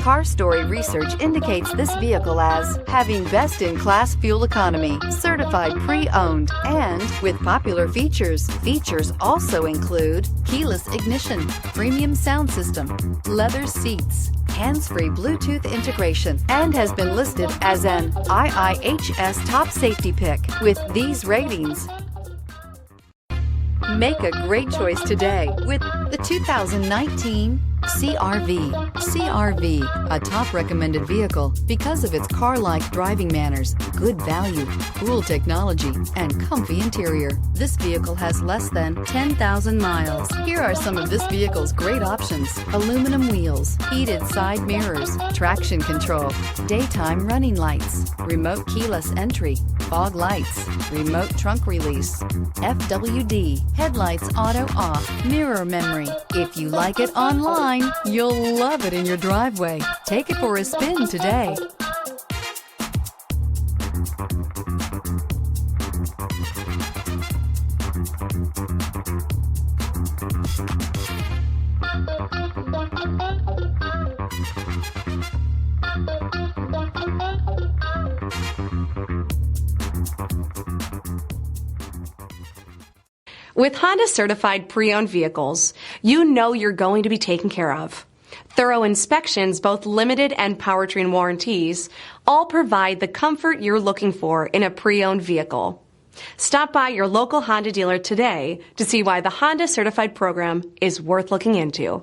Car Story research indicates this vehicle as having best-in-class fuel economy, certified pre-owned, and with popular features. Features also include keyless ignition, premium sound system, leather seats, hands-free Bluetooth integration, and has been listed as an IIHS top safety pick. With these ratings, make a great choice today with the 2019 CR-V. CR-V, a top recommended vehicle because of its car-like driving manners, good value, cool technology, and comfy interior. This vehicle has less than 10,000 miles. Here are some of this vehicle's great options: aluminum wheels, heated side mirrors, traction control, daytime running lights, remote keyless entry, fog lights, remote trunk release, FWD, headlights auto off, mirror memory. If you like it online, you'll love it in your driveway. Take it for a spin today. With Honda certified pre-owned vehicles, you know you're going to be taken care of. Thorough inspections, both limited and powertrain warranties, all provide the comfort you're looking for in a pre-owned vehicle. Stop by your local Honda dealer today to see why the Honda certified program is worth looking into.